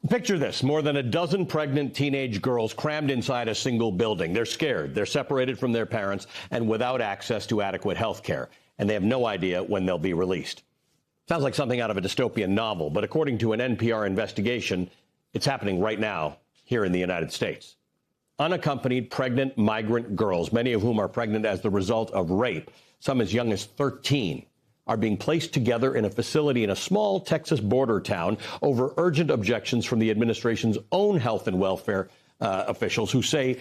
Picture this. More than a dozen pregnant teenage girls crammed inside a single building. They're scared. They're separated from their parents and without access to adequate health care. And they have no idea when they'll be released. Sounds like something out of a dystopian novel, but according to an NPR investigation, it's happening right now here in the United States. Unaccompanied pregnant migrant girls, many of whom are pregnant as the result of rape, some as young as 13, are being placed together in a facility in a small Texas border town over urgent objections from the administration's own health and welfare officials, who say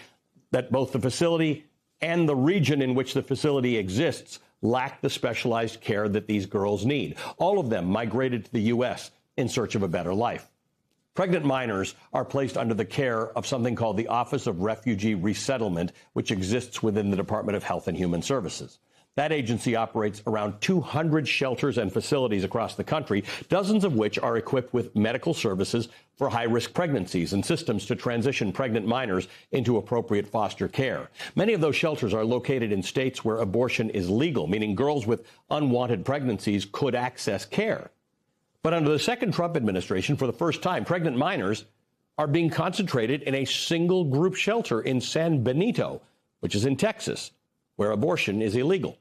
that both the facility and the region in which the facility exists lack the specialized care that these girls need. All of them migrated to the U.S. in search of a better life. Pregnant minors are placed under the care of something called the Office of Refugee Resettlement, which exists within the Department of Health and Human Services. That agency operates around 200 shelters and facilities across the country, dozens of which are equipped with medical services for high-risk pregnancies and systems to transition pregnant minors into appropriate foster care. Many of those shelters are located in states where abortion is legal, meaning girls with unwanted pregnancies could access care. But under the second Trump administration, for the first time, pregnant minors are being concentrated in a single group shelter in San Benito, which is in Texas, where abortion is illegal.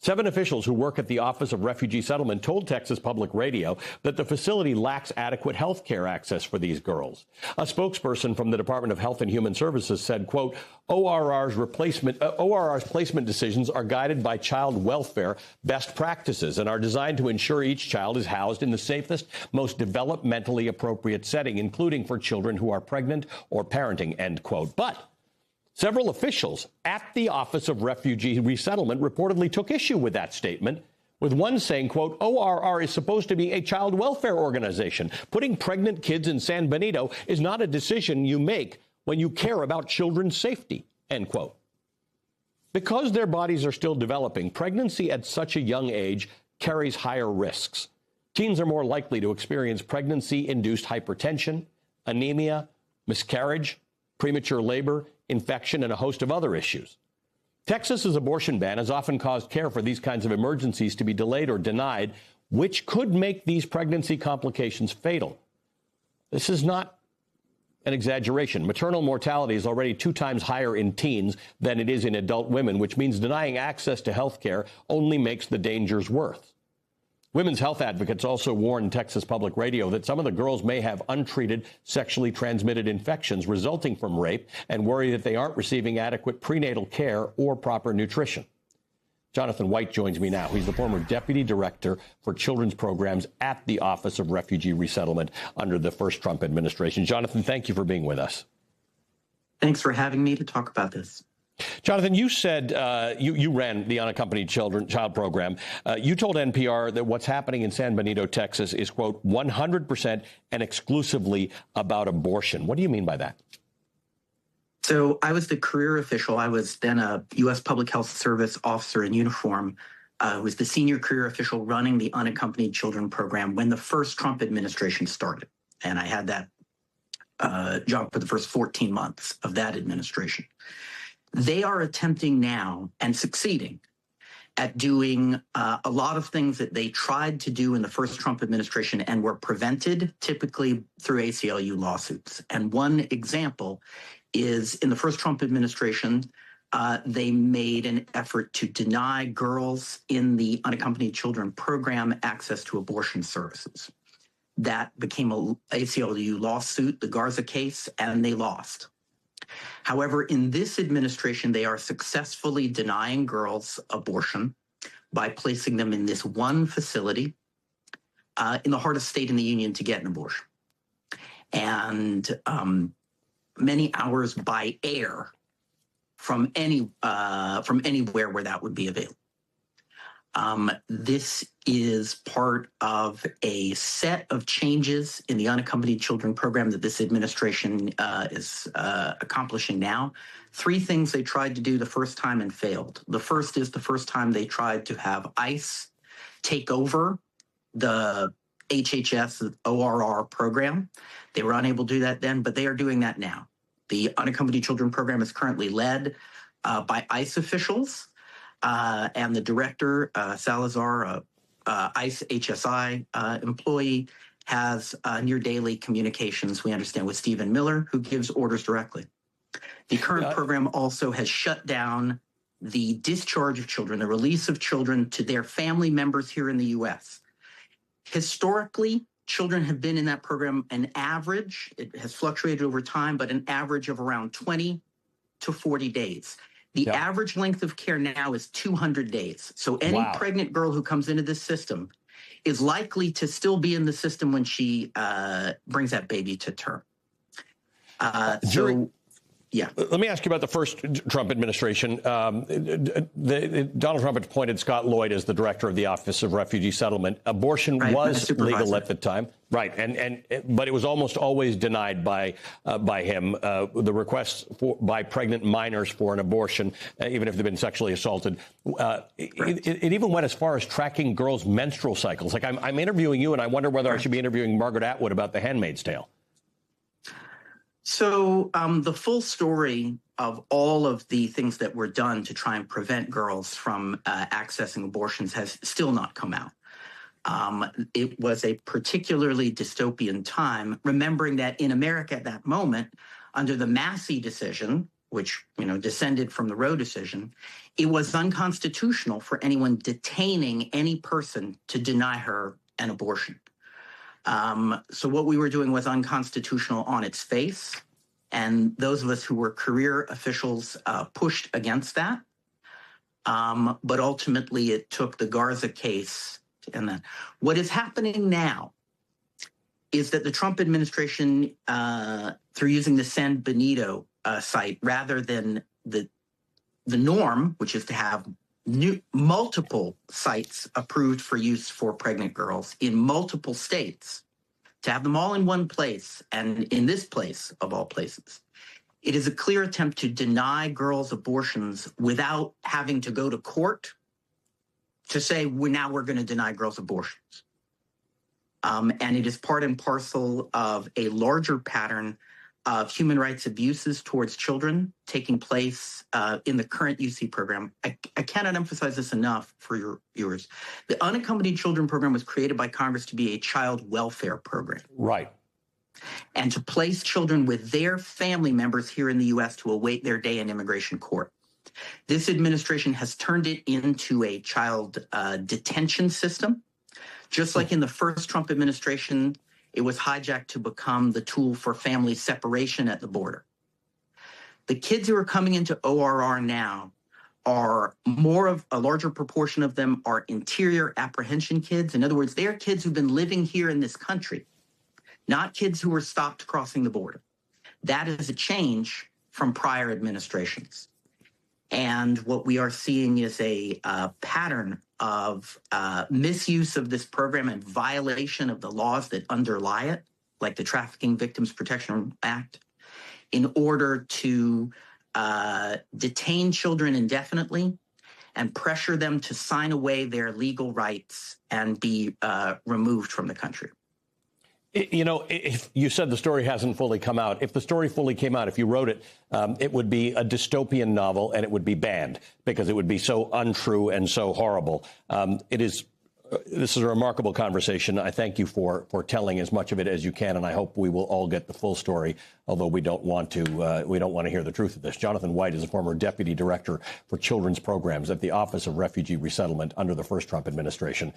7 officials who work at the Office of Refugee Settlement told Texas Public Radio that the facility lacks adequate health care access for these girls. A spokesperson from the Department of Health and Human Services said, quote, ORR's placement decisions are guided by child welfare best practices and are designed to ensure each child is housed in the safest, most developmentally appropriate setting, including for children who are pregnant or parenting, end quote. But several officials at the Office of Refugee Resettlement reportedly took issue with that statement, with one saying, quote, ORR is supposed to be a child welfare organization. Putting pregnant kids in San Benito is not a decision you make when you care about children's safety, end quote. Because their bodies are still developing, pregnancy at such a young age carries higher risks. Teens are more likely to experience pregnancy-induced hypertension, anemia, miscarriage, premature labor, infection, and a host of other issues. Texas's abortion ban has often caused care for these kinds of emergencies to be delayed or denied, which could make these pregnancy complications fatal. This is not an exaggeration. Maternal mortality is already 2 times higher in teens than it is in adult women, which means denying access to health care only makes the dangers worse. Women's health advocates also warned Texas Public Radio that some of the girls may have untreated sexually transmitted infections resulting from rape and worry that they aren't receiving adequate prenatal care or proper nutrition. Jonathan White joins me now. He's the former deputy director for children's programs at the Office of Refugee Resettlement under the first Trump administration. Jonathan, thank you for being with us. Thanks for having me to talk about this. Jonathan, you said you ran the unaccompanied child program. You told NPR that what's happening in San Benito, Texas is, quote, 100% and exclusively about abortion. What do you mean by that? So I was the career official. I was then a U.S. Public Health Service officer in uniform. I was the senior career official running the unaccompanied children program when the first Trump administration started. And I had that job for the first 14 months of that administration. They are attempting now and succeeding at doing a lot of things that they tried to do in the first Trump administration and were prevented typically through ACLU lawsuits. And one example is in the first Trump administration, they made an effort to deny girls in the unaccompanied children program access to abortion services. That became an ACLU lawsuit, the Garza case, and they lost. However, in this administration, they are successfully denying girls abortion by placing them in this one facility in the hardest state in the union to get an abortion. And many hours by air from anywhere where that would be available. This is part of a set of changes in the unaccompanied children program that this administration is accomplishing now. 3 things they tried to do the first time and failed. The first is the first time they tried to have ICE take over the HHS ORR program. They were unable to do that then, but they are doing that now. The unaccompanied children program is currently led by ICE officials. And the director, Salazar, ICE HSI employee, has near daily communications, we understand, with Stephen Miller, who gives orders directly. The current program also has shut down the discharge of children, the release of children to their family members here in the U.S. Historically, children have been in that program an average, it has fluctuated over time, but an average of around 20 to 40 days. The average length of care now is 200 days. So any pregnant girl who comes into this system is likely to still be in the system when she brings that baby to term. Let me ask you about the first Trump administration. Donald Trump appointed Scott Lloyd as the director of the Office of Refugee Settlement. Abortion was legal at the time. Right. But it was almost always denied by him. The requests by pregnant minors for an abortion, even if they've been sexually assaulted. It even went as far as tracking girls' menstrual cycles. Like I'm interviewing you, and I wonder whether I should be interviewing Margaret Atwood about The Handmaid's Tale. So the full story of all of the things that were done to try and prevent girls from accessing abortions has still not come out. It was a particularly dystopian time, remembering that in America at that moment, under the Massey decision, which descended from the Roe decision, it was unconstitutional for anyone detaining any person to deny her an abortion. So what we were doing was unconstitutional on its face, and those of us who were career officials pushed against that. But ultimately, it took the Garza case to end that. What is happening now is that the Trump administration, through using the San Benito site rather than the norm, which is to have multiple sites approved for use for pregnant girls in multiple states, to have them all in one place, and in this place of all places, it is a clear attempt to deny girls abortions without having to go to court to say, we're going to deny girls abortions. And it is part and parcel of a larger pattern of human rights abuses towards children taking place in the current UC program. I cannot emphasize this enough for your viewers. The Unaccompanied Children Program was created by Congress to be a child welfare program. Right. And to place children with their family members here in the U.S. to await their day in immigration court. This administration has turned it into a child detention system. Just like in the first Trump administration, it was hijacked to become the tool for family separation at the border. The kids who are coming into ORR now are a larger proportion of them are interior apprehension kids. In other words, they are kids who've been living here in this country, not kids who were stopped crossing the border. That is a change from prior administrations. And what we are seeing is a pattern of misuse of this program and violation of the laws that underlie it, like the Trafficking Victims Protection Act, in order to detain children indefinitely and pressure them to sign away their legal rights and be removed from the country. If you said the story hasn't fully come out, if the story fully came out, if you wrote it, it would be a dystopian novel and it would be banned because it would be so untrue and so horrible. This is a remarkable conversation. I thank you for telling as much of it as you can, and I hope we will all get the full story, although we don't want to hear the truth of this. Jonathan White is a former deputy director for children's programs at the Office of Refugee Resettlement under the first Trump administration.